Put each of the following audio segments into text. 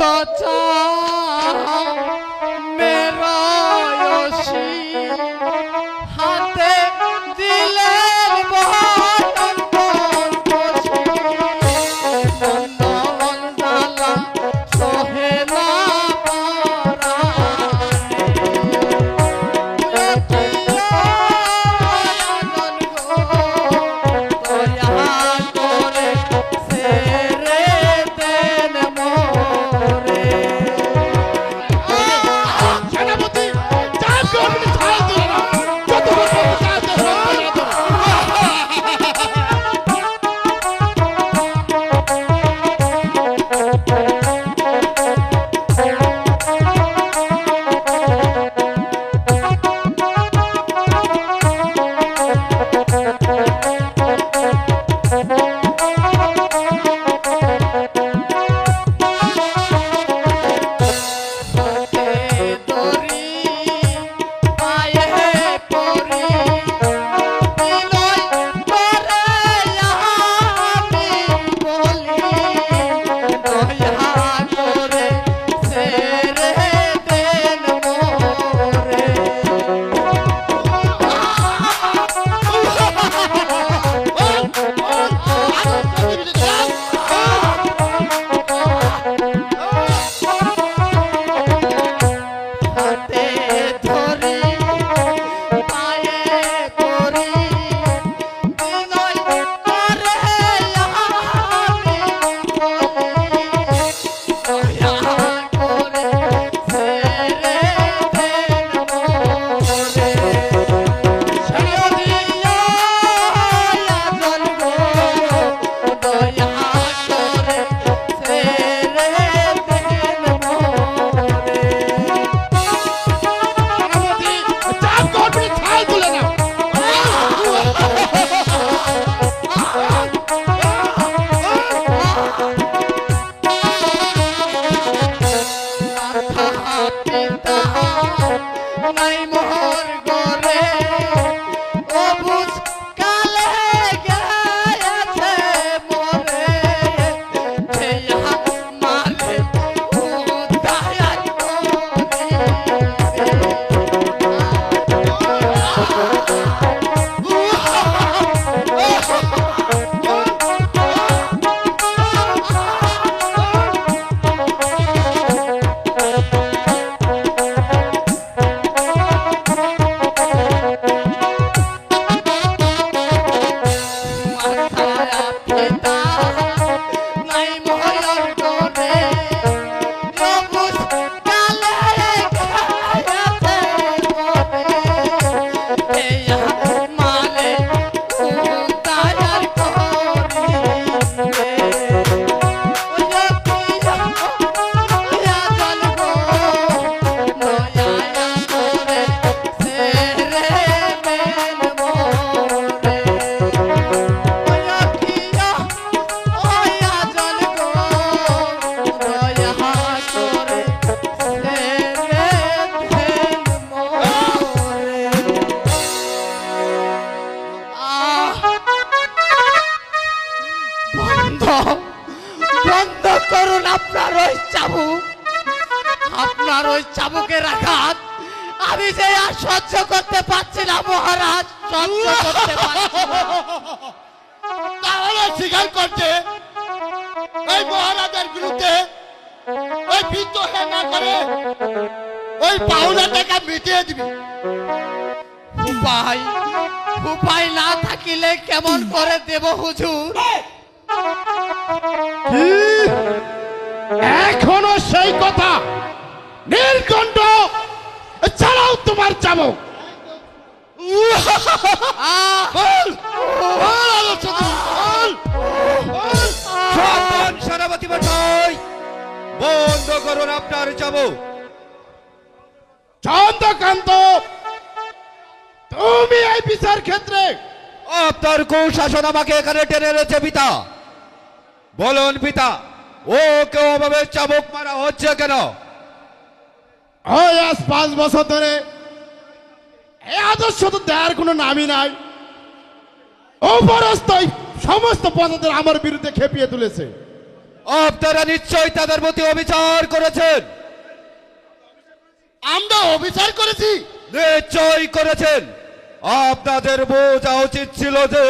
तो चाह मेरा योशी हाथे दिले बहन कोशी नंदन जाला सोहेला সহ্য করতে পারছি না মহারাজ, সহ্য করতে পারছি না। তাহলে স্বীকার করছে ওই মহারাজের বিরুদ্ধে ওই বিদ্রোহ না করে ওই পাওনা টাকা মিটিয়ে দিবি। উপায় উপায় না থাকিলে কেমন করে দেব হুজুর? এখনো সেই কথা? নীলকণ্ঠ ছাড়াও তোমার চাবুক। সেনাপতি মশাই, বন্ধ করুন আপনার চাবুক। চন্দ্রকান্ত, তুমি এই বিচার ক্ষেত্রে আপনার কুশাসন আমাকে এখানে টেনে এনেছে পিতা। বলুন পিতা, ও কেউ অভাবে চাবুক মারা হচ্ছে কেন? ওই আজ 5 বছর ধরে এই আদর্শ তো দেওয়ার কোনো নামই নাই। উপরস্থ সমস্ত পদাদের আমার বিরুদ্ধে খেপিয়ে তুলেছে। আপনারা নিশ্চয়ই তাদের প্রতি অবিচার করেছেন। আমরা অবিচার করেছি? নিশ্চয়ই করেছেন। আপনাদের বোঝা উচিত ছিল যে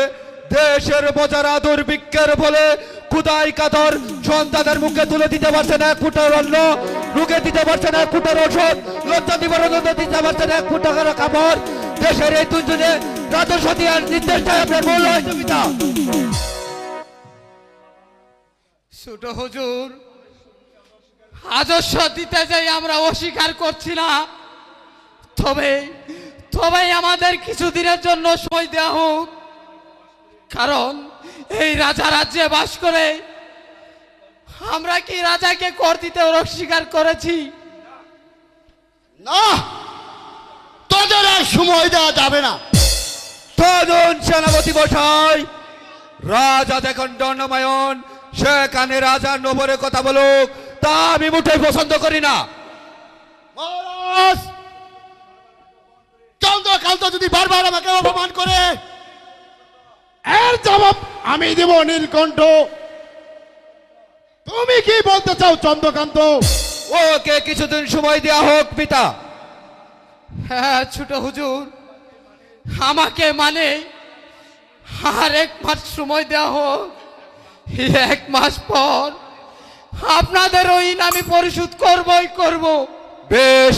দেশের বোঝারা দুর্ভিক্ষের ফলে ক্ষুধায় কাতর সন্তানের মুখে তুলে দিতে পারছেন 1 ফুটের অন্ন, রুখে দিতে পারছেন 1 ফুটের ওষুধ, লজ্জা নিবারণ দিতে পারছেন 1 ফুট টাকার কাপড়। দেশের এই দুজনে রাজস্ব দেওয়ার নির্দেশ চাই আপনার মূল হয়েছে পিতা। ছোট হুজুর, রাজস্ব দিতে যাই আমরা অস্বীকার করছি না, তবে তবে আমাদের কিছুদিনের জন্য সময় দেওয়া হোক, কারণ এই রাজা রাজ্যে বাস করে আমরা কি রাজাকে কর দিতে অস্বীকার করেছি? না, তোদের আর সময় দেওয়া যাবে না। তদন সেনাপতি মশাই, রাজা দেখুন দণ্ডায়মান, সেখানে রাজার নবরে কথা বলুক, তা আমি মোটেই পছন্দ করি না। মহারাজ, চন্দ্রকান্ত যদি বারবার আমাকে অপমান করে, এর জবাব আমি দেব নীলকণ্ঠ। তুমি কি বলতে চাও চন্দ্রকান্ত? ওকে কিছুদিন সময় দেওয়া হোক পিতা। হ্যাঁ ছোট হুজুর, আমাকে মানে আর 1 মাস সময় দেওয়া হোক। 1 মাস পর আপনাদের ওই আমি পরিশোধ করবই করব। বেশ,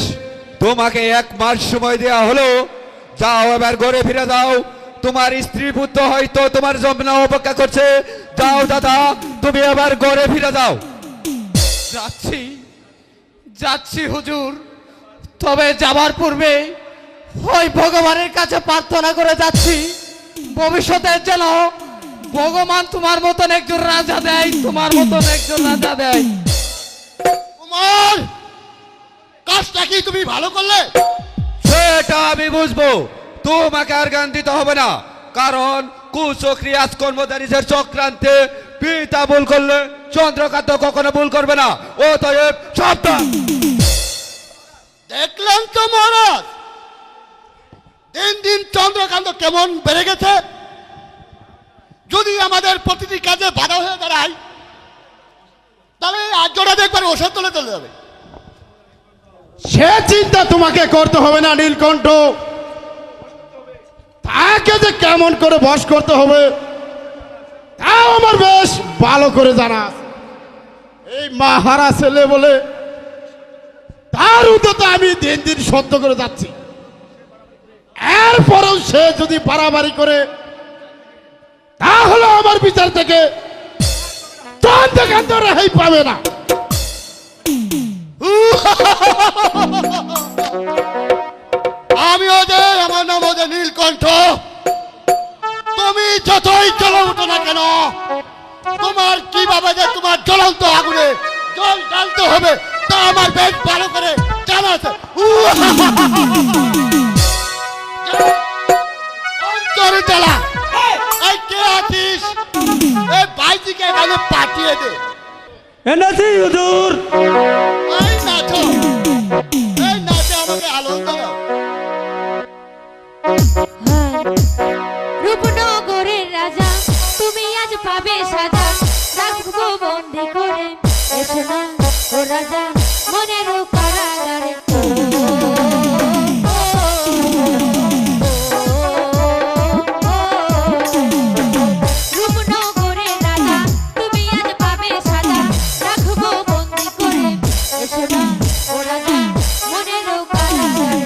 তোমাকে 1 মাস সময় দেওয়া হলো, যাও এবার ঘরে ফিরে যাও। তোমার স্ত্রী পুত্র হয়তো তোমার জন্য অপেক্ষা করছে। যাও দাদা, তুমি এবার ঘরে ফিরে যাও। যাচ্ছি যাচ্ছি হুজুর, তবে যাবার পূর্বে ওই ভগবানের কাছে প্রার্থনা করে যাচ্ছি, ভবিষ্যতে যেন ভগবান তোমার মতন একজন রাজা দেয়, তোমার মতন একজন রাজা দেয়। কুমার, কাজটা কি তুমি ভালো করলে? সেটা আমি বুঝবো, তোমাকে আর জ্ঞান দিতে হবে না, কারণ কুচক্রি আজকর্মদারিদের চক্রান্তে পিতা ভুল করলে চন্দ্রকান্ত কখনো ভুল করবে না। অতএব সাবধান। দেখলেন তো মহারাজ, দিন দিন চন্দ্রকান্ত কেমন বেড়ে গেছে। যদি আমাদের প্রতিটি কাজে বাধা হয়ে দাঁড়ায়, তাহলে আর্যরা দেখবার ওষুধ তুলে চলে যাবে। সে চিন্তা তোমাকে করতে হবে না নীলকণ্ঠ। তাকে যে কেমন করে বশ করতে হবে তাও আমার বেশ ভালো করে জানা আছে। এই মাহারা ছেলে বলে তার উদ্যতে আমি দিন দিন সত্য করে যাচ্ছি। এরপরেও সে যদি বাড়াবাড়ি করে, তাহলে আমার বিচার থেকে চন্দ্রকান্ত রেহাই পাবে না। আমি ওদের, আমার নাম ওদের নীলকণ্ঠ। তুমি যতই চলো উঠো না কেন, তোমার কিভাবে যে তোমার জ্বলন্ত আগুনে জল ঢালতে হবে তা আমার বেশ ভালো করে জানা আছে। অন্তরে জ্বালা। এই কে আছিস? এই ভাইজিকে এখানে পাঠিয়ে দে। এনেছি হুজুর। এই নাচো, এই নাচে আমাকে আনন্দ দাও। রূপনগরের রাজা, তুমি আজ পাবে সাজা, রাখবো বন্দি করে, এসো না ও রাজা মনের কারাগারে। রূপনগরের রাজা, তুমি আজ পাবে সাজা, রাখবো বন্দি করে, এসো না ও রাজা মনের কারাগারে।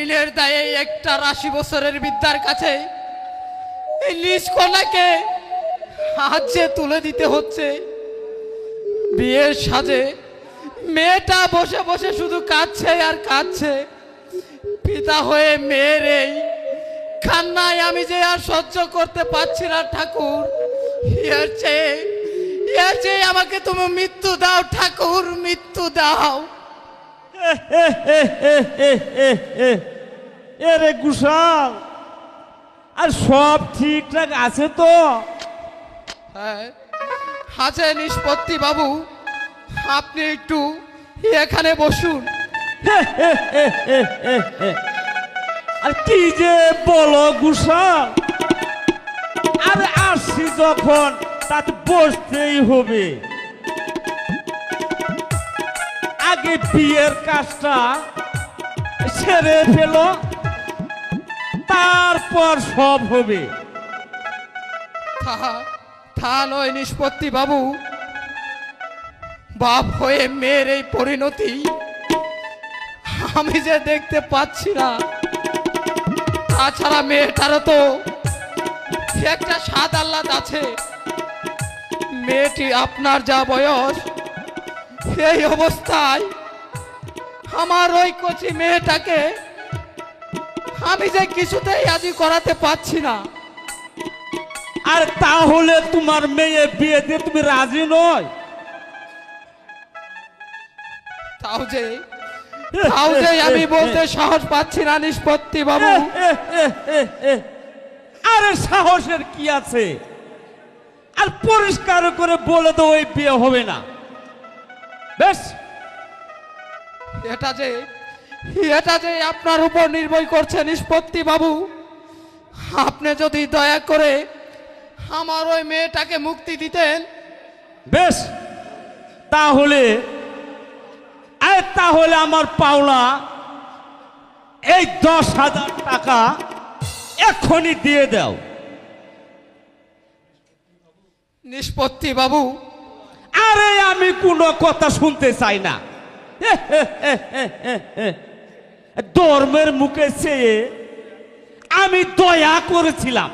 ঋণের দায়ে একটা 80 বছরের বৃদ্ধার কাছে এই নিজ কন্যাকে হাত যে তুলে দিতে হচ্ছে। বিয়ের সাজে মেয়েটা বসে বসে শুধু কাঁদছে আর কাঁদছে। পিতা হয়ে মেয়ের এই কান্নায় আমি যে আর সহ্য করতে পারছি না ঠাকুর। এর চেয়ে আমাকে তুমি মৃত্যু দাও ঠাকুর, মৃত্যু দাও। এরে গুসাল, আর সব ঠিকঠাক আছে তো? হ্যাঁ আছে নিষ্পত্তি বাবু, আপনি একটু এখানে বসুন। আর কি যে বলো গুসাল, আরে আসছি যখন তাতে বসতেই হবে। আগে বিয়ের কাজটা সেরে ফেলো, তারপর সব হবে। থা নয় নিষ্পত্তি বাবু, বাপ হয়ে মেয়ের এই পরিণতি আমি যে দেখতে পাচ্ছি না। তাছাড়া মেয়েটারও তো একটা স্বাদ আহ্লাদ আছে। মেয়েটি আপনার যা বয়স, এই অবস্থায় আমার ওই কচি মেয়েটাকে আমি যে কিছুতেই আজি করাতে পারছি না। আর তাহলে তোমার মেয়ে বিয়ে দিয়ে তুমি রাজি নয়? তাও যে আমি বলতে সাহস পাচ্ছি না নিষ্পত্তি বাবু। আরে সাহসের কি আছে? আর পরিষ্কার করে বলে তো ওই বিয়ে হবে না। বেশ, এটা যে আপনার উপর নির্ভর করছে নিষ্পত্তি বাবু। আপনি যদি দয়া করে আমার ওই মেয়েটাকে মুক্তি দিতেন। বেশ, তাহলে আমার পাওনা এই 10,000 টাকা এক্ষুনি দিয়ে দাও। নিষ্পত্তি বাবু, আরে আমি কোনো কথা শুনতে চাই না। ধর্মের মুখে চেয়ে আমি দয়া করেছিলাম,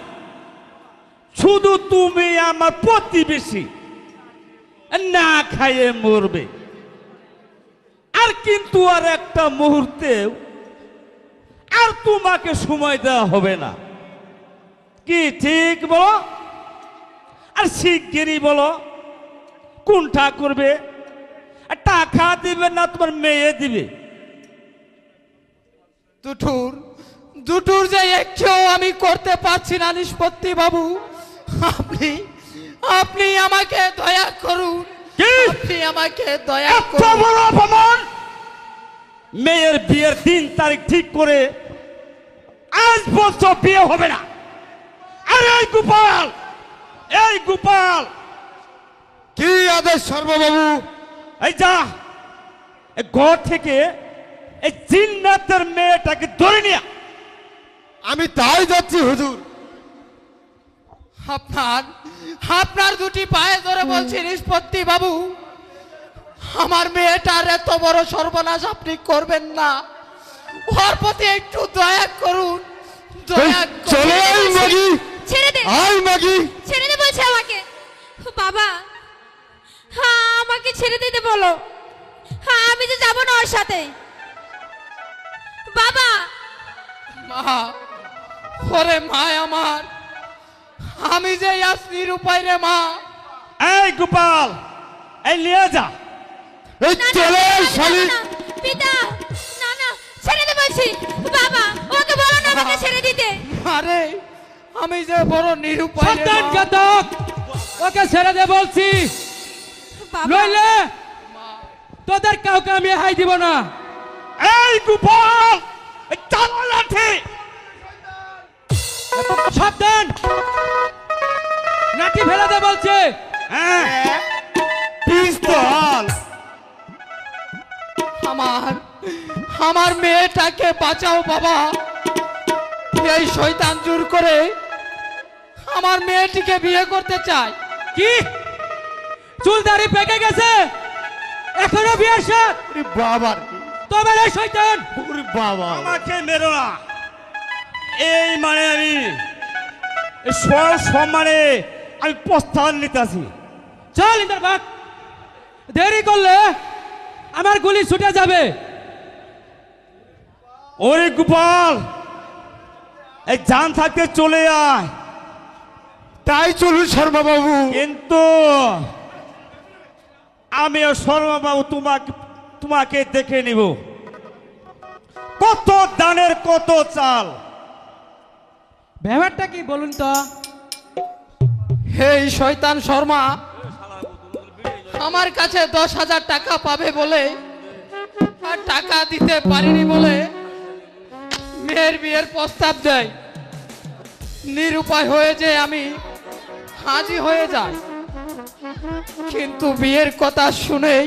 শুধু তুমি আমার প্রতিবেশী না খাইয়ে মরবে। আর কিন্তু আর একটা মুহূর্তেও আর তোমাকে সময় দেওয়া হবে না। কি ঠিক বলো? আর শিগগিরই বলো কোনটা করবে? টাকা দিবে না তোমার মেয়ে দিবে? দুটোর যে একটু আমি করতে পারছি না নিষ্পত্তি বাবু। আপনি আমাকে দয়া করুন। আপনি আমাকে দয়া করুন। বড় অপমান! মেয়ের বিয়ের দিন তারিখ ঠিক করে আজ বলছো বিয়ে হবে না। আরে এই গোপাল, কি আদেশ সর্ববাবু? এই যা, এই ঘর থেকে এই জিন্নাতের মেয়েটাকে ধরে নিয়ে। আমি তাই যাচ্ছি হুজুর। আপনার দুটি পায়ে ধরে বলছি নিষ্পত্তি বাবু, আমার মেয়েটার এত বড় সর্বনাশ আপনি করবেন না। ওর প্রতি একটু দয়া করুন, দয়া চলে আই মাগি, ছেড়ে দে, আই মাগি। ছেড়ে দে বলছে আমাকে। বাবা, হ্যাঁ আমাকে ছেড়ে দিতে বলো। হ্যাঁ আমি যে যাবো না ওর সাথে। বাবা, মা, ওরে মা আমার, আমি যে আজ নিরুপায় রে মা। এই গোপাল, এই নিয়ে যা। এই না, না, চলে আই না, শালি। না, পিতা, না না ছেড়ে দে বলছি। বাবা, ওকে বলো না আমাকে ছেড়ে দিতে। আরে আমি যে বড় নিরুপায় রে সন্তান মা। ঘাতক, ওকে ছেড়ে দে বলছি, বাবা, নইলে তোদের কাউকে আমি হাই দিব না। এই গোপাল, এই চালো লাঠি। সাবধান, লাঠি ফেলে দে বলছে। হ্যাঁ, পিস্তল। আমার মেয়েটাকে বাঁচাও বাবা। এই শয়তান জোর করে আমার মেয়েটিকে বিয়ে করতে চায়। কি চুল দাড়ি পেকে গেছে, এখনো বিয়ের সাথ? বাবার তবে রে শয়তান, ওরে বাবা, আমাকে মেরো না। এই মানে আমি সম্মানে আমি প্রস্থান নিতেছি। চল ইন্দার বাগ, দেরি করলে আমার গুলি ছুটে যাবে। ওরে গোপাল, এই জান থাকতে চলে আয়। তাই চলুন শর্মা বাবু। কিন্তু আমি শর্মা বাবু তোমাকে দেখে নিব। কত দানের কত চাল। ব্যাপারটা কি বলুন তো? এই শয়তান শর্মা আমার কাছে 10,000 টাকা পাবে বলে আর টাকা দিতে পারিনি বলে মেয়ের বিয়ের প্রস্তাব দেয়। নিরুপায় হয়ে যে আমি হাজির হয়ে যাই, কিন্তু বিয়ের কথা শুনেই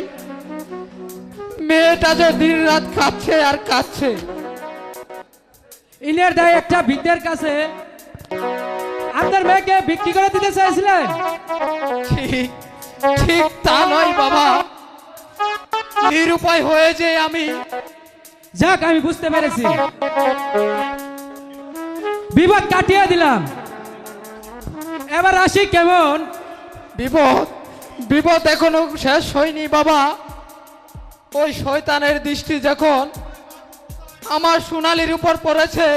মেয়েটা যে দিন রাত কাঁদছে আর কাঁদছে। ইনের দায় একটা ভিক্ষের কাছে আপনার মেয়েকে বিক্রি করে দিতে চাইছিলেন? ঠিক ঠিক তা নয় বাবা, নিরুপায় হয়ে যে আমি। যাক, আমি বুঝতে পেরেছি, বিপদ কাটিয়ে দিলাম। এবার আসি কেমন? বিপদ বিপদ এখনো শেষ হয়নি বাবা। ওই শয়তানের দৃষ্টি যখন আমার সোনালির উপর পড়েছে,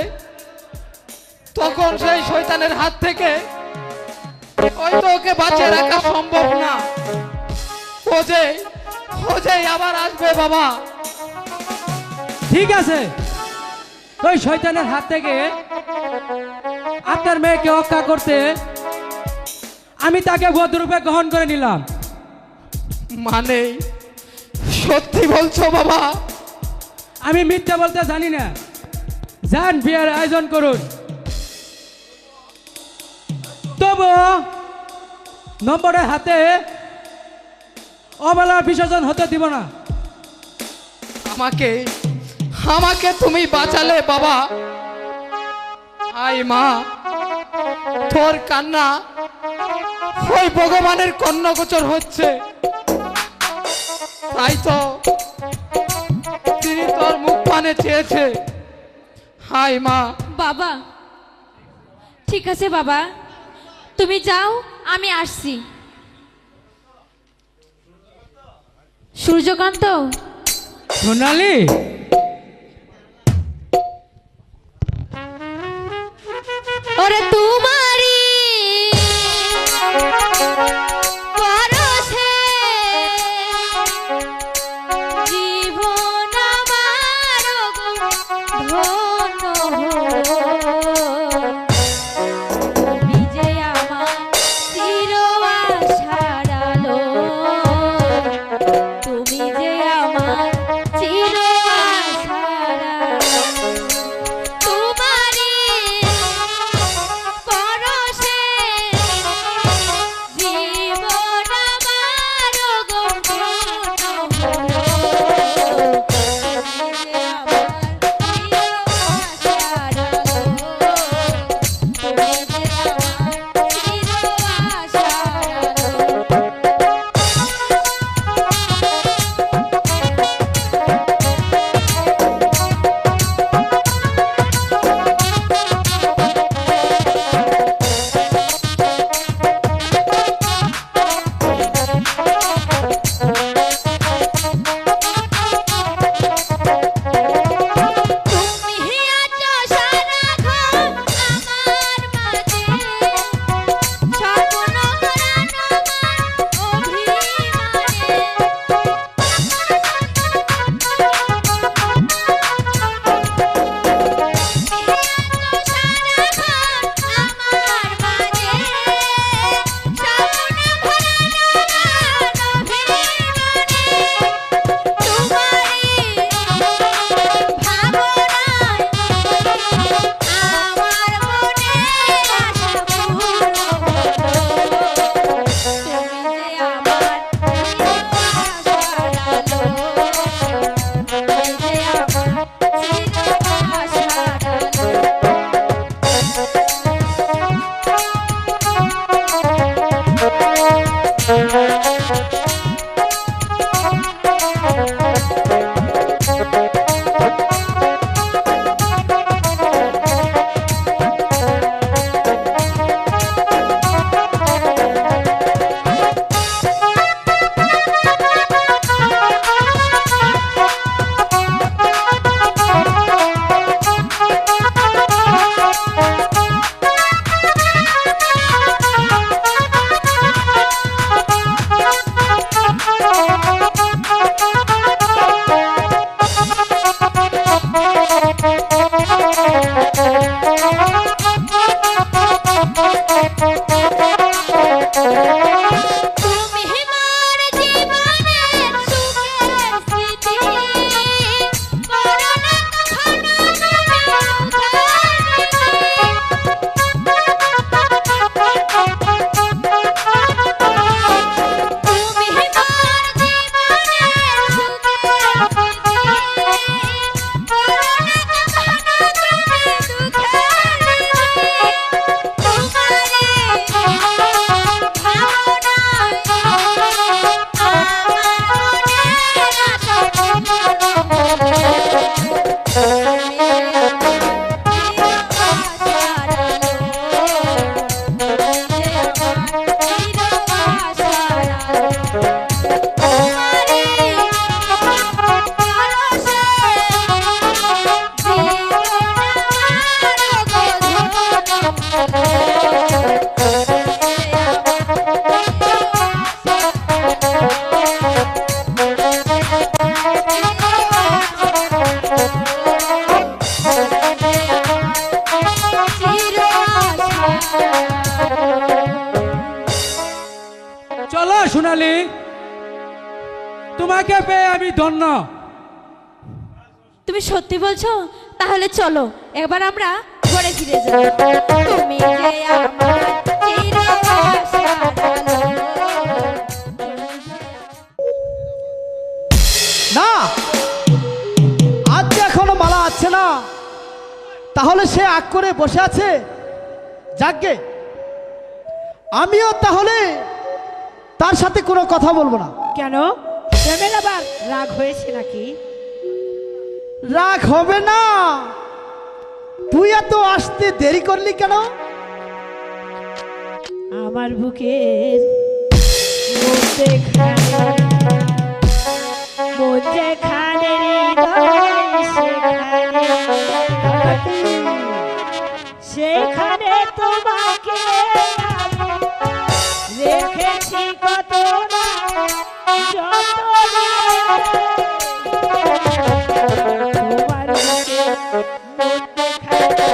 তখন সেই শয়তানের হাত থেকে হয়তো ওকে বাঁচিয়ে রাখা সম্ভব না। ও যে আবার আসবে বাবা। ঠিক আছে, ওই শয়তানের হাত থেকে আপনার মেয়েকে রক্ষা করতে আমি তাকে বধূরূপে গ্রহণ করে নিলাম। মানে সত্যি বলছো বাবা? আমি মিথ্যা বলতে জানি না। যান, বিয়ের আয়োজন করুন। তবু নম্বরের হাতে অবলার বিসর্জন হতে দিব না। আমাকে তুমি বাঁচালে বাবা। আই মা, তোর কান্না ওই ভগবানের কর্ণগোচর হচ্ছে, তাই তো তিনি তোর মুখ পানে চেয়েছে। হাই মা। বাবা, ঠিক আছে বাবা, তুমি যাও, আমি আসছি। সূর্যকান্ত, সোনালি, ওরে তোমারি পরশে জীবন আমার ধন্য তুমি যে আমার চির আশার আলো, তুমি যে আমার চির আশার আলো। তোমারি সোনালি, তোমাকে পেয়ে আমি ধন্য। তুমি সত্যি বলছো? তাহলে চলো এবার আমরা ঘরে ফিরে যাই। তুমি যে আমার চির আশার আলো। না, আজ যে এখনো মালা আছে না, তাহলে সে আগ করে বসে আছে। যাকগে, আমিও তাহলে তার সাথে কোনো কথা বলবো না। কেন, প্রেমের আবার রাগ হয়েছে নাকি? রাগ হবে না, তুই এত আসতে দেরি করলি কেন? আমার বুকের মধ্যে খানে সেখানে তোমাকে আমি রেখেছি কত না তোমার বুকের মধ্যে খানে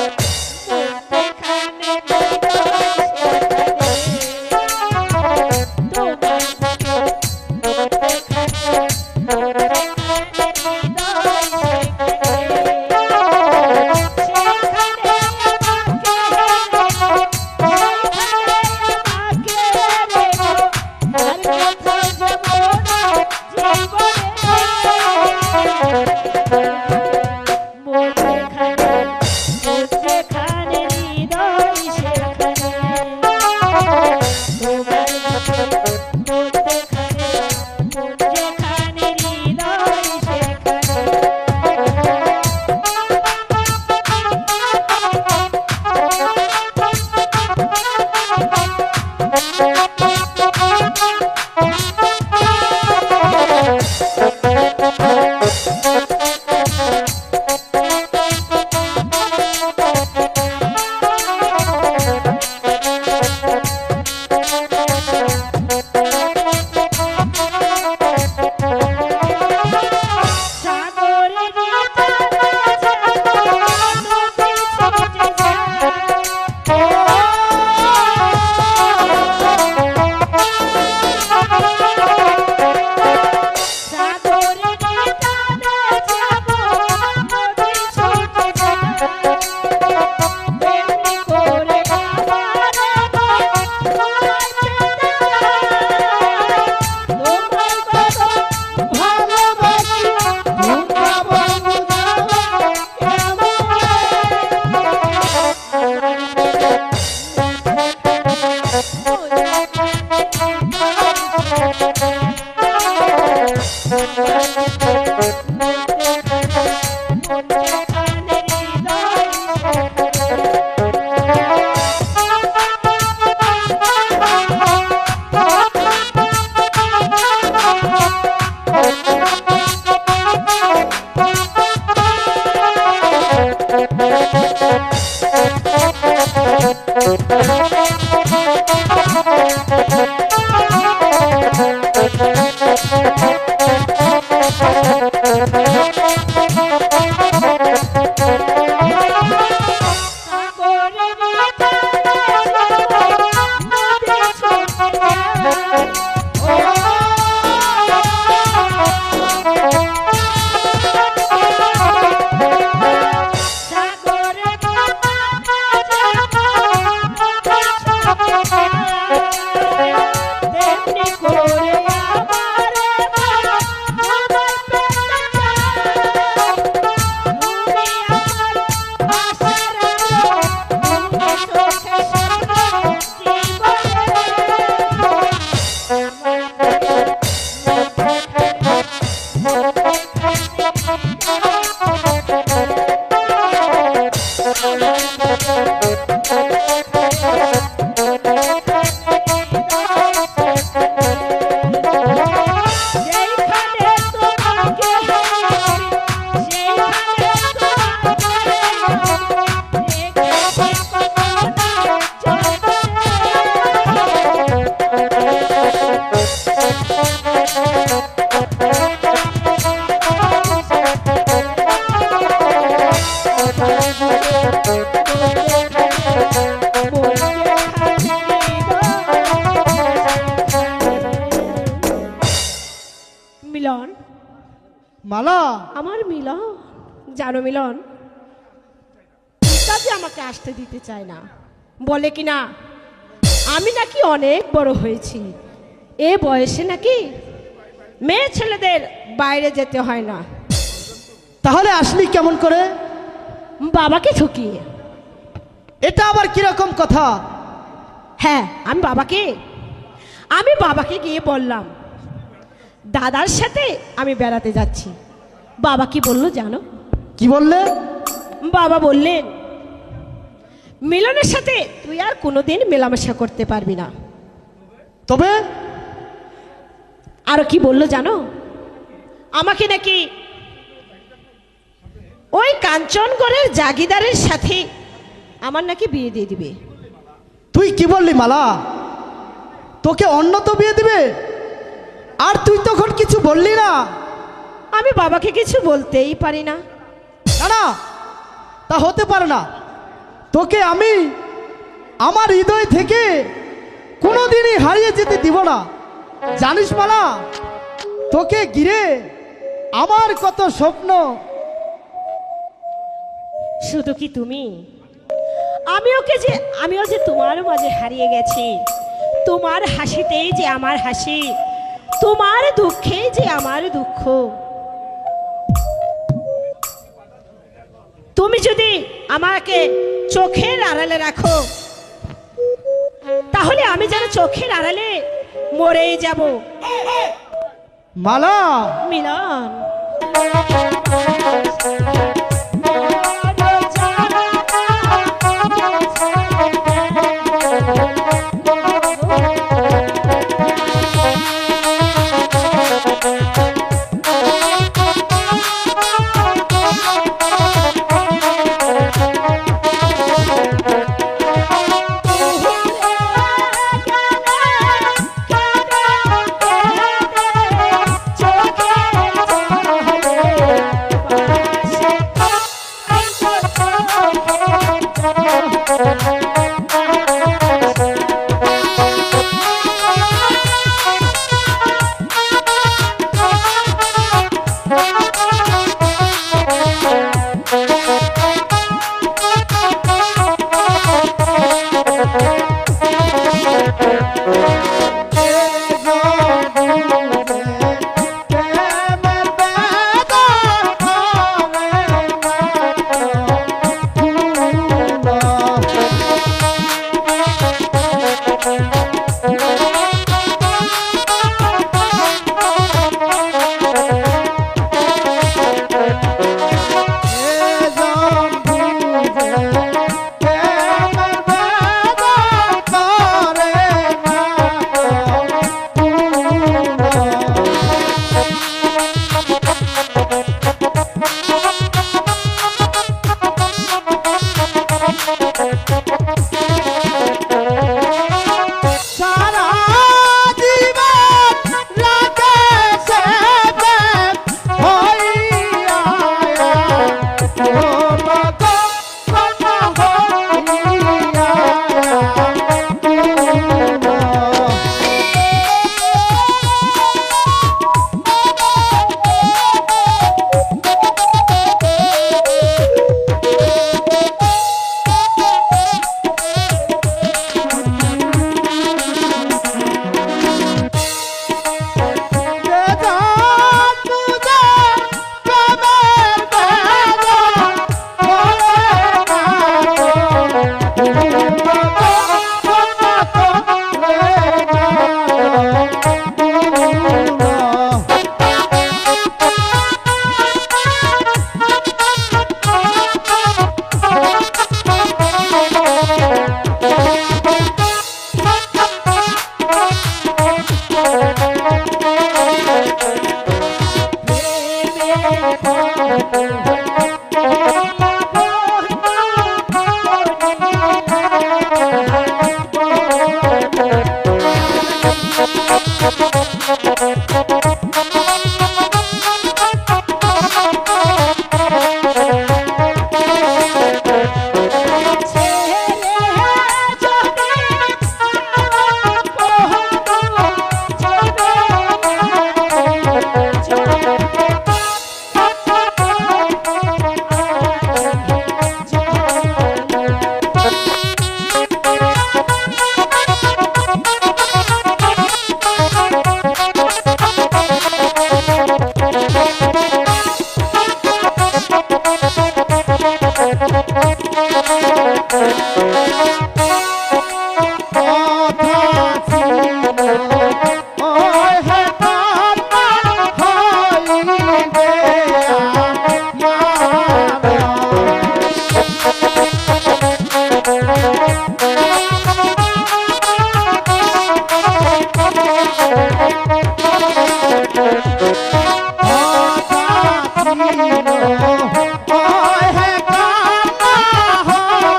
Thank you. মালা, আমার মিলন, জানো মিলন, পিতাজি আমাকে আসতে দিতে চায় না, বলে কি না আমি নাকি অনেক বড় হয়েছি, এ বয়সে নাকি মেয়ে ছেলেদের বাইরে যেতে হয় না। তাহলে আসলি কেমন করে? বাবাকে ঠকিয়ে। এটা আবার কিরকম কথা? হ্যাঁ, আমি বাবাকে গিয়ে বললাম দাদার সাথে আমি বেড়াতে যাচ্ছি। বাবা কি বললো জানো? কি বললে? বাবা বললেন মিলনের সাথে তুই আর কোনোদিন মেলামেশা করতে পারবি না। তবে আরো কি বললো জানো? আমাকে নাকি ওই কাঞ্চনগড়ের জাগিদারের সাথে আমার নাকি বিয়ে দিয়ে দিবে। তুই কি বললি মালা? তোকে অন্য তো বিয়ে দিবে, আর তুই তখন কিছু বললি না? আমি বাবাকে কিছু বলতেই পারি না। না না, তা হতে পারে না। তোকে আমি আমার হৃদয় থেকে কোনোদিনই হারিয়ে যেতে দিব না, জানিস মালা? তোকে ঘিরে আমার কত স্বপ্ন। শুধু কি তুমি, আমিও যে তোমার মাঝে হারিয়ে গেছি। তোমার হাসিতেই যে আমার হাসি, তোমার দুঃখেই যে আমার দুঃখ। তুমি যদি আমাকে চোখের আড়ালে রাখো, তাহলে আমি যেন চোখের আড়ালে মরেই যাব। মালা, মিলন, কথা ছিল ওই হে কথা হইবে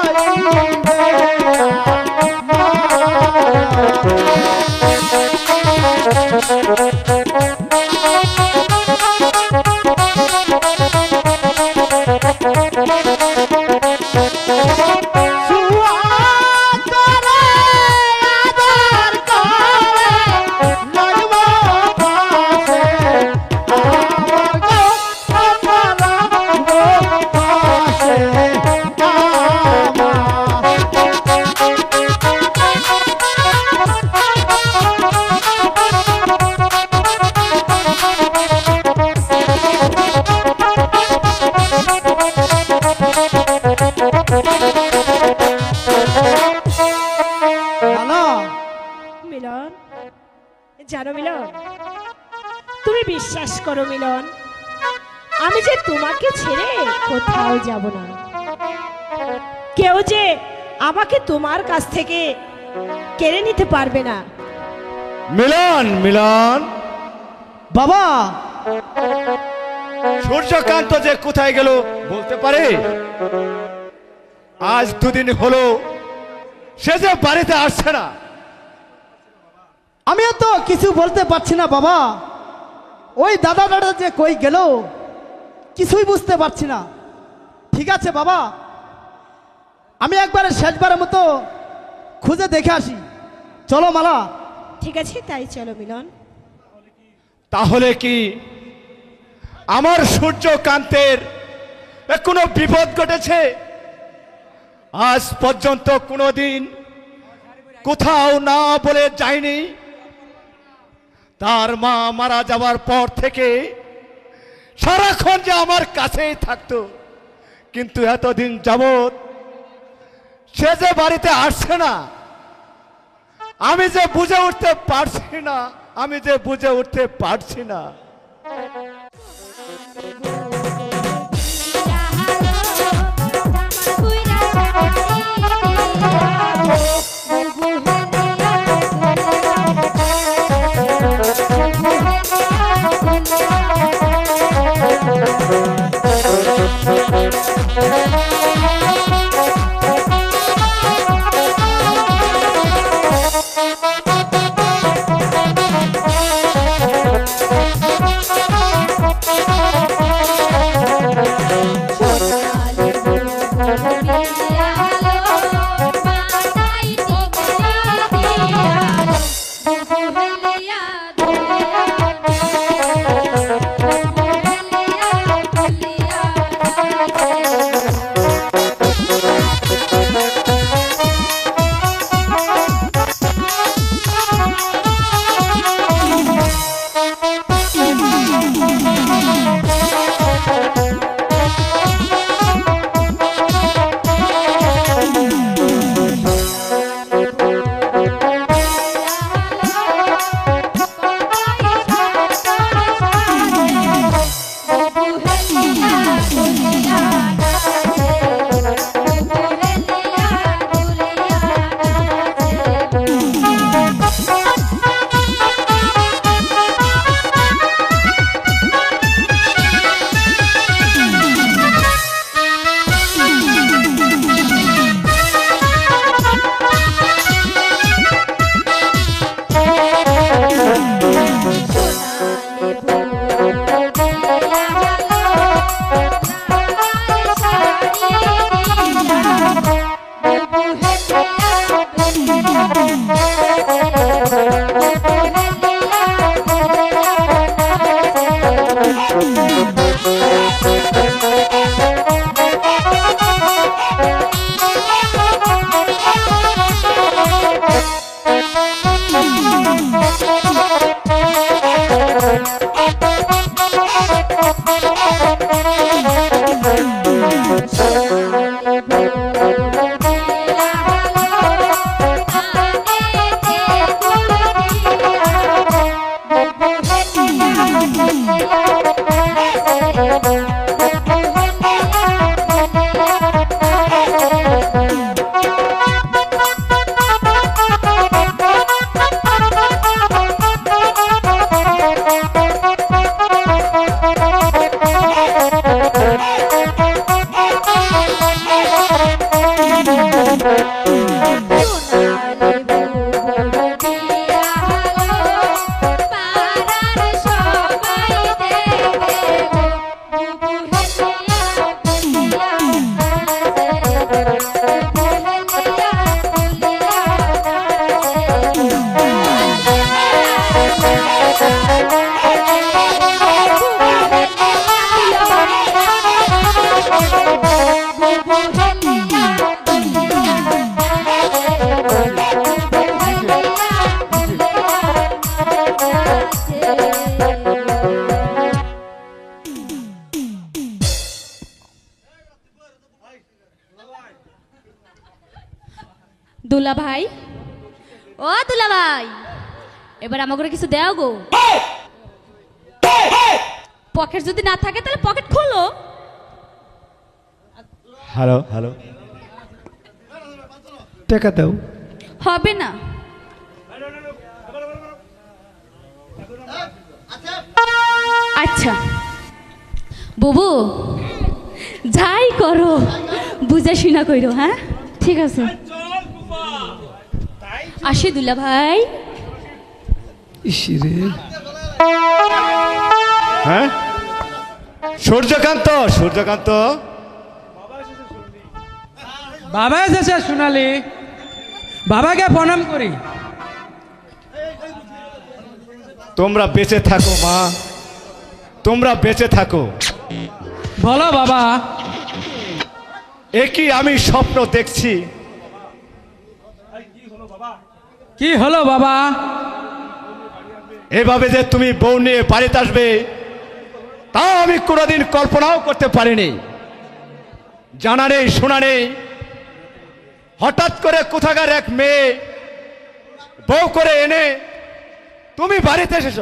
আমার। মিলন, জানো মিলন, তুমি বিশ্বাস করো মিলন, আমি যে তোমাকে ছেড়ে কোথাও যাব না। কেউ যে আমাকে তোমার কাছ থেকে কেড়ে নিতে পারবে না। মিলন মিলন, বাবা, সূর্যকান্ত যে কোথায় গেল বলতে পারে? আজ দুদিন হলো সে যে বাড়িতে আসছে না। আমিও তো কিছু বলতে পারছি না বাবা। ওই দাদা যে কই গেল কিছুই বুঝতে পারছি না। ঠিক আছে বাবা, আমি একবারে শেষবারের মতো খুঁজে দেখে আসি। চলো মালা। ঠিক আছে, তাই চলো মিলন। তাহলে কি আমার সূর্যকান্তের কোনো বিপদ ঘটেছে? আজ পর্যন্ত কোনোদিন কোথাও না বলে যায়নি। তার মা মারা যাওয়ার পর থেকে সারাক্ষণ যে আমার কাছেই থাকতো, কিন্তু এতদিন যাবৎ সে যে বাড়িতে আসছে না, আমি যে বুঝে উঠতে পারছি না, আমি যে বুঝে উঠতে পারছি না। দুলা ভাই, ও দুলা ভাই, এবার আমাকে কিছু দেও গো। পকেট যদি না থাকে তাহলে পকেট খোলো। হ্যালো হ্যালো, টাকা দাও। হবে না। আচ্ছা বুবু, যাই করো বুঝা শুনা কইরো, হ্যাঁ ঠিক আছে। আসি দুলা ভাই। ইসিরে, হ্যাঁ সূর্যকান্ত, সূর্যকান্ত, বাবা এসেছে সোনালি, বাবাকে প্রণাম করি। তোমরা বেঁচে থাকো মা, তোমরা বেঁচে থাকো। বলো বাবা। একই আমি স্বপ্ন দেখছি। কি হলো বাবা? এভাবে যে তুমি বউ নিয়ে বাড়িতে আসবে তা আমি কোনোদিন কল্পনাও করতে পারিনি। জানা নেই শোনা নেই, হঠাৎ করে কোথাকার এক মেয়ে বউ করে এনে তুমি বাড়িতে এসেছ,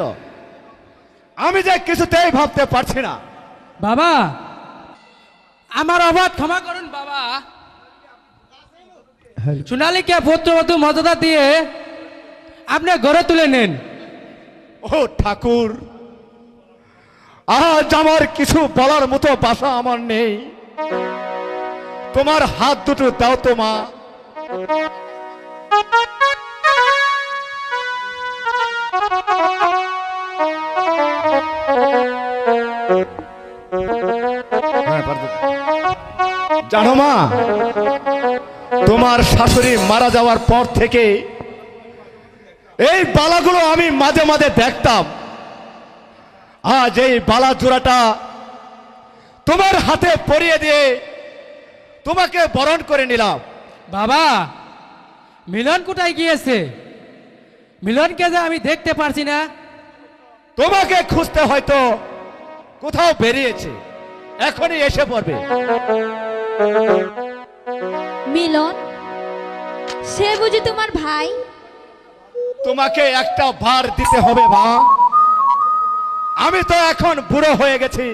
আমি যে কিছুতেই ভাবতে পারছি না। বাবা আমার অবাধ ক্ষমা করুন বাবা। সোনালীকে পুত্রবধূ মর্যাদা দিয়ে আপনি ঘরে তুলে নেন। ও ঠাকুর, আজ আমার কিছু বলার মতো ভাষা আমার নেই। তোমার হাত দুটো দাও তো মা। জানো মা, তোমার শাশুড়ি মারা যাওয়ার পর থেকে এই বালাগুলো আমি মাঝে মাঝে দেখতাম। আজ এই বালা জোড়াটা তোমার হাতে পরিয়ে দিয়ে তোমাকে বরণ করে নিলাম। বাবা মিলন কোথায় গিয়েছে? মিলনকে যে আমি দেখতে পারছি না। তোমাকে খুঁজতে হয়তো কোথাও বেরিয়েছে, এখনই এসে পড়বে। মিলন, সে বুঝি তোমার ভাই? তোমাকে একটা ভার দিতে হবে মা। আমি তো এখন বুড়ো হয়ে গেছি।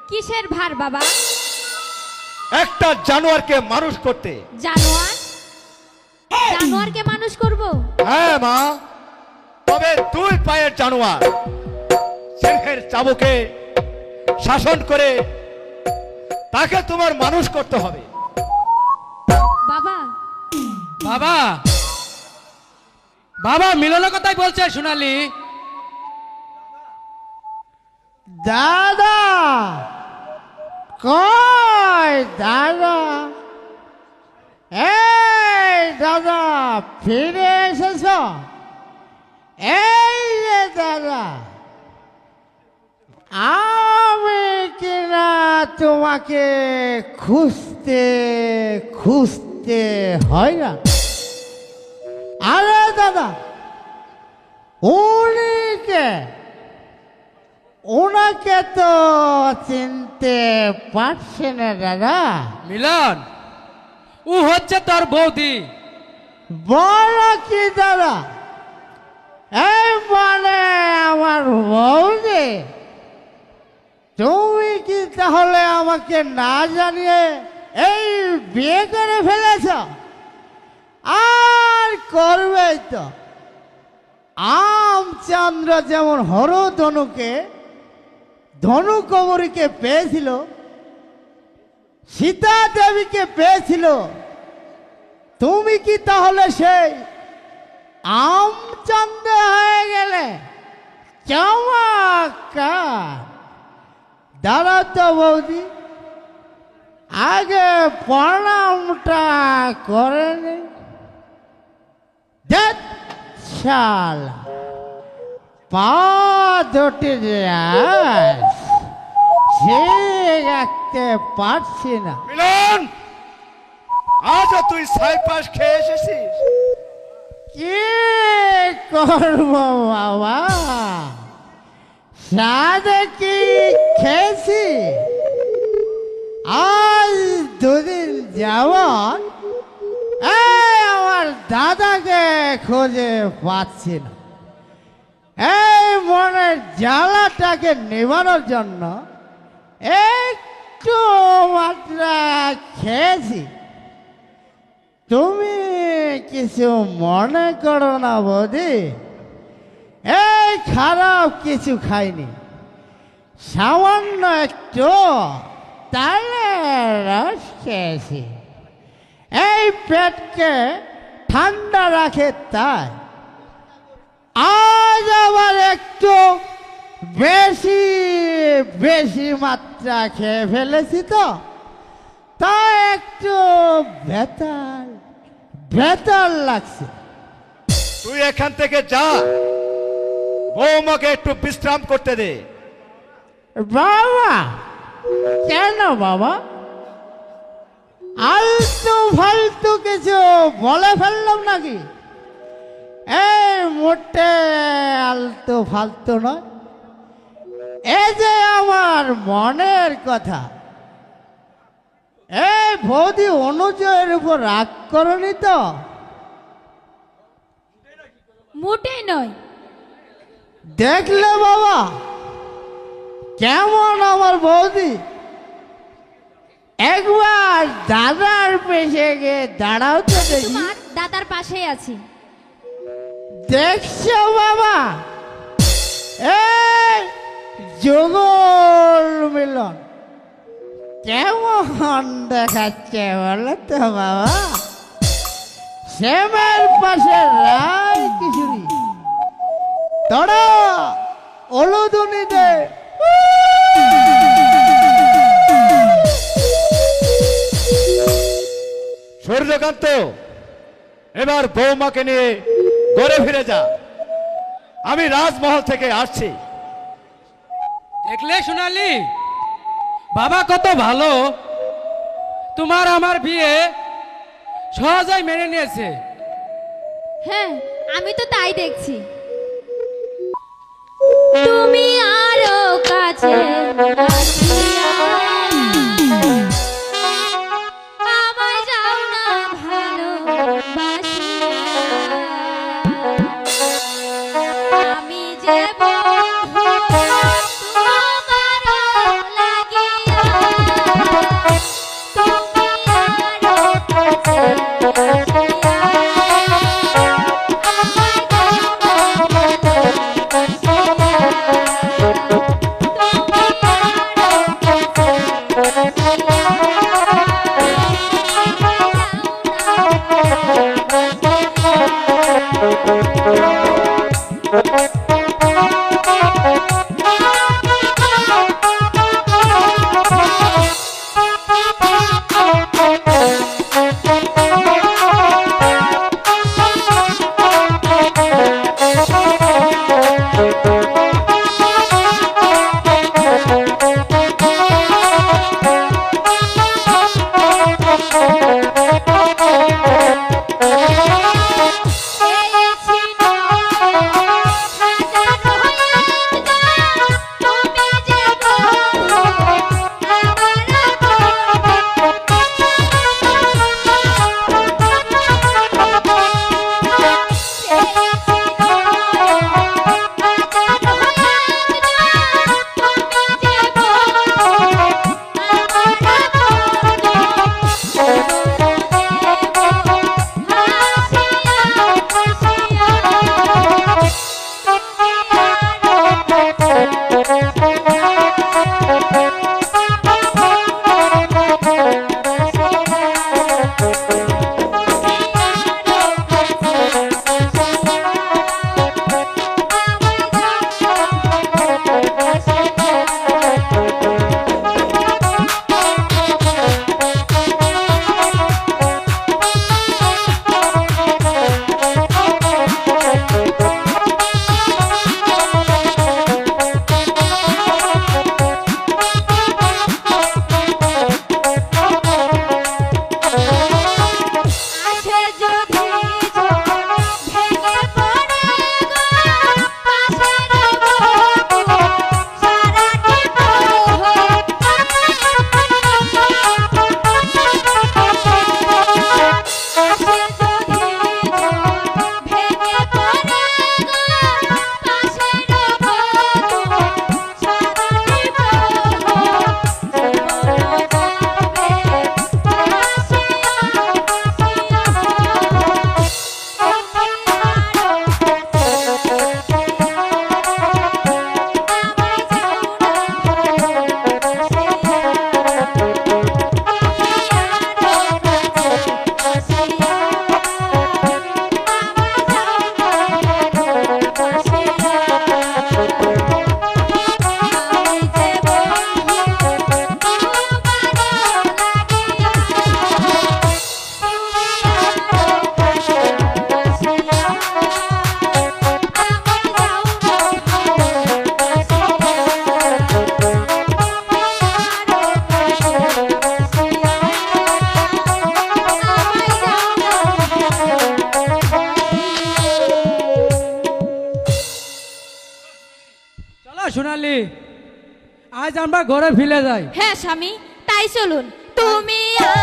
কিসের ভার বাবা? একটা জানোয়ারকে মানুষ করতে। জানোয়ার? জানোয়ারকে মানুষ করব? হ্যাঁ মা, তবে 2 পায়ের জানোয়ার। সিংহের চাবুকে শাসন করে তাকে তোমার মানুষ করতে হবে। বাবা, বাবা বাবা মিলনের কথাই বলছে সোনালী। দাদা কই দাদা? এই দাদা ফিরে এসেছ? এই যে দাদা, আমি কিনা তোমাকে খুঁজতে খুঁজতে হয় না। আরে দাদা, ওনাকে তো চিনতে পারছে না দাদা। মিলন, হচ্ছে তোর বৌদি। বড় কি দাদা, এই মানে আমার বৌদি? তুমি কি তাহলে আমাকে না জানিয়ে এই বিয়ে করে ফেলেছ? আর করবে তো। আমচন্দ্র যেমন হরধনুকে ধনুকবরীকে পেয়েছিল, সীতা দেবীকে পেয়েছিল, তুমি কি তাহলে সেই আমচন্দ্র হয়ে গেলে? চমৎকার। দাঁড়াও তো বৌদি, আগে প্রণামটা করে নে। ধ্যাৎ শালা, পা দুটি ঠিক রাখতে পারছি না। মিলন, আজও তুই সাইপাস খেয়ে এসেছিস? কি করব বাবা, সাদে কি খেয়েছি? আজ দুদিন যাবত আমার দাদাকে খুঁজে পাচ্ছি না। এই মনের জ্বালাটাকে নেবানোর জন্য একটু মাত্রা খেয়েছি। তুমি কিছু মনে করো না বৌদি, এই খারাপ কিছু খাইনি, সামান্য একটু তালের রস খেয়েছি। এই পেটকে ঠান্ডা রাখে তাই। আজ আবার একটু বেশি বেশি মাত্রা খেয়ে ফেলেছি তো, তাই একটু বেতাল বেতাল লাগছে। তুই এখান থেকে যা, বৌমাকে একটু বিশ্রাম করতে দে। বাবা, কেন বাবা? আলতু ফালতু কিছু বলে ফেললাম নাকি? এই মোটে আলতু ফালতু নয়, এই যে আমার মনের কথা। এই বৌদি অনুজয়ের উপর রাগ করনি তো? মোটেই নয়। দেখলে বাবা কেমন আমার বৌদি? একবার দাদার পেছে গিয়ে দাঁড়াও তো দেখি। তোমার দাদার পাশেই আছি। দেখছো বাবা, এই যুগল মিলন কেমন দেখাচ্ছে বলো তো বাবা? শ্যামের পাশে রায় কিশোরী, তোরা অলুদুনি দে। সূর্যকান্ত, এবার বৌমাকে নিয়ে ঘরে ফিরে যা। আমি রাজমহল থেকে আসছি। দেখলে সোনালি, বাবা কত ভালো, তোমার আমার বিয়ে সহজেই মেনে নিয়েছে। হ্যাঁ, আমি তো তাই দেখছি। তুমি আরো কাছে আসিয়া আমায় যাও না ভালোবাসিয়া। আমি যে বন্ধু তোমার লাগিয়া, তুমি আরো কাছে আসিয়া আমায় যাও না ভালোবাসিয়া। তুমি আরো রানী আজ আমরা ঘরে ফিরে যাই। হ্যাঁ স্বামী, তাই চলুন। তুমি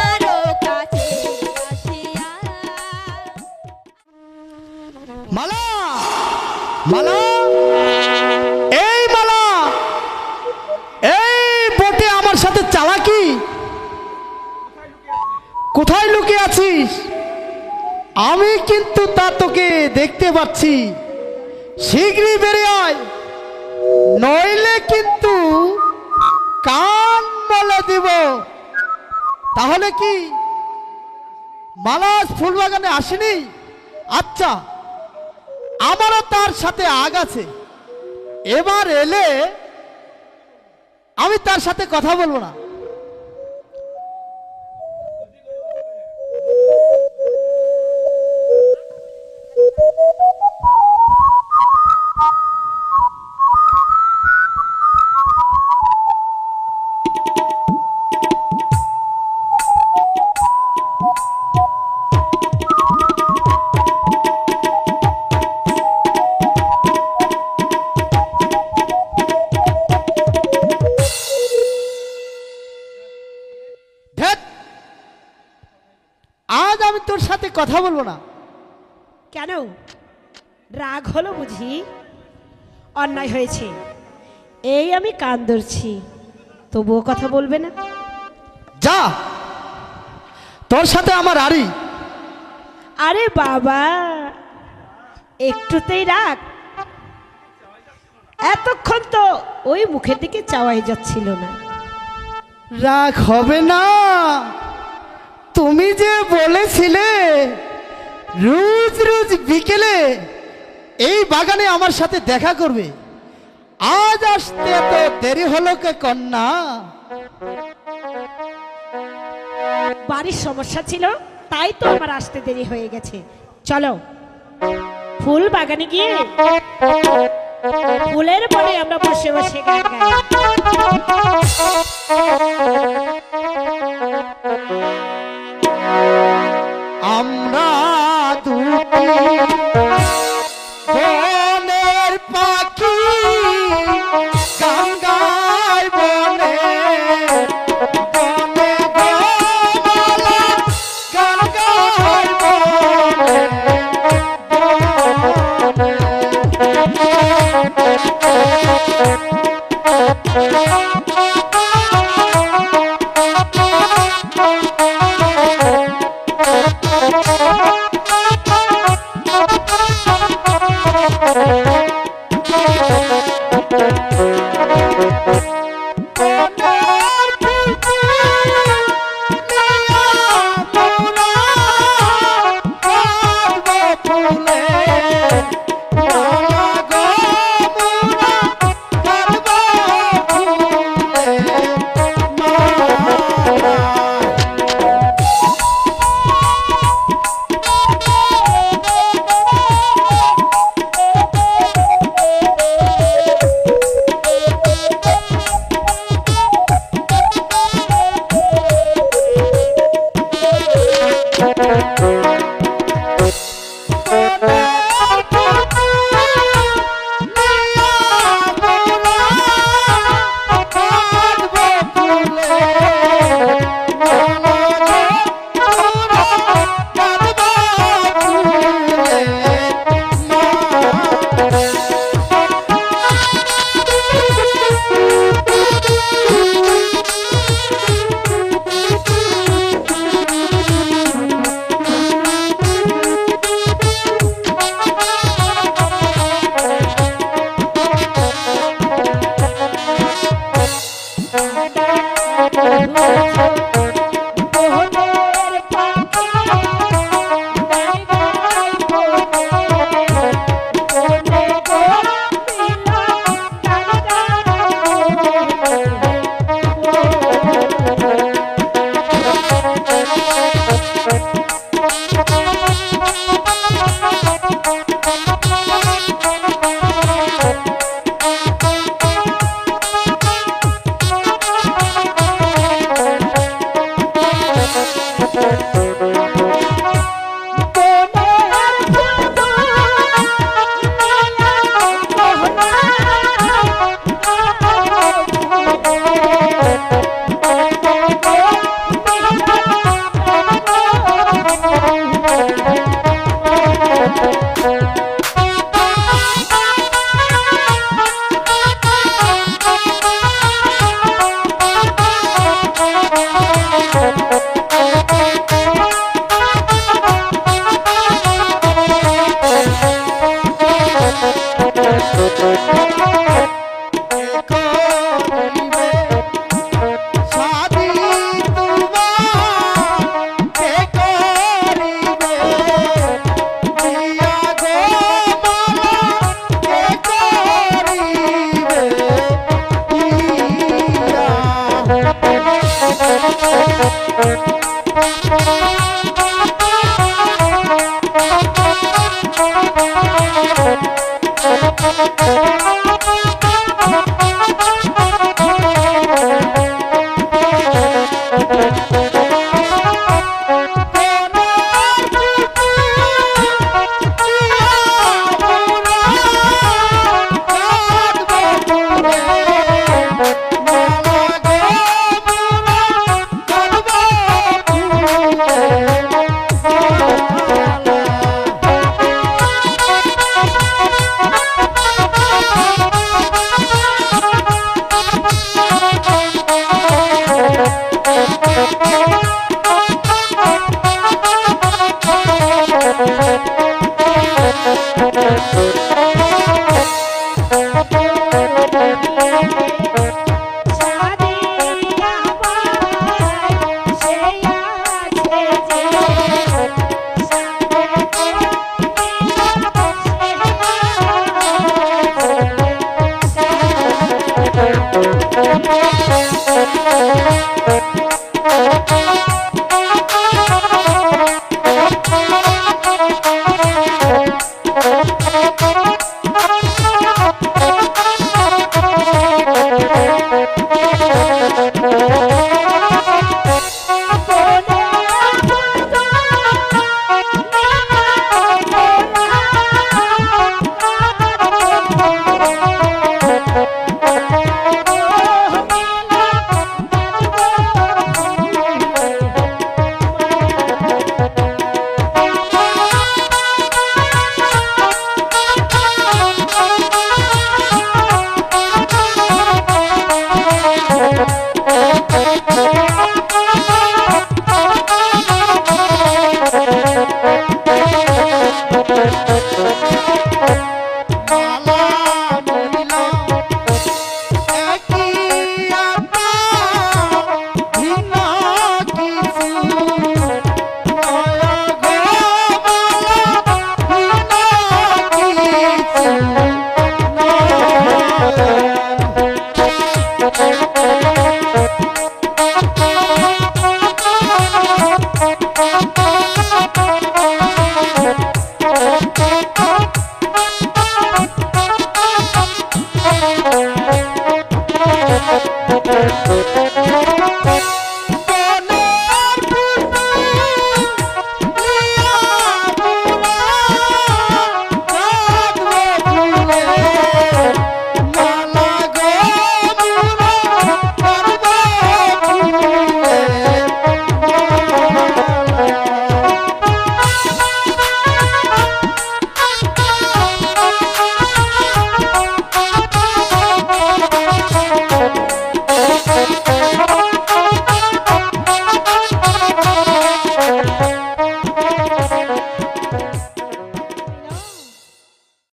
আরো কাছে আসিয়া মালা, মালা, এই মালা, এই বটে আমার সাথে চালাকি। কোথায় লুকিয়ে আছিস? আমি কিন্তু তা তোকে দেখতে পাচ্ছি। শীঘ্রই বেরিয়ে আয়, নইলে কিন্তু কান বলে দিব। তাহলে কি মালা আজ ফুলবাগানে আসেনি? আচ্ছা, আমারও তার সাথে আগ আছে। এবার এলে আমি তার সাথে কথা বলবো না। ধ্যাৎ, আজ আমি তোর সাথে কথা বলবো না। কেন, রাগ হলো বুঝি? অন্যায় হয়েছে, এই আমি কান ধরছি, তবুও কথা বলবে না? যা, তোর সাথে আমার আড়ি। আরে বাবা, একটুতেই রাগ? এতক্ষণ তো ওই মুখের দিকে চাওয়াই যাচ্ছিল না। রাগ হবে না? তুমি যে বলেছিলে রোজ রোজ বিকেলে এই বাগানে আমার সাথে দেখা করবে, আজ আসতে এত দেরি হলো কে কন্যা? বাড়ির সমস্যা ছিল, তাই তো আমার আসতে দেরি হয়ে গেছে। চলো ফুল বাগানে গিয়ে ফুলের পরে আমরা বসে বসে গান গাই। আমরা দুটি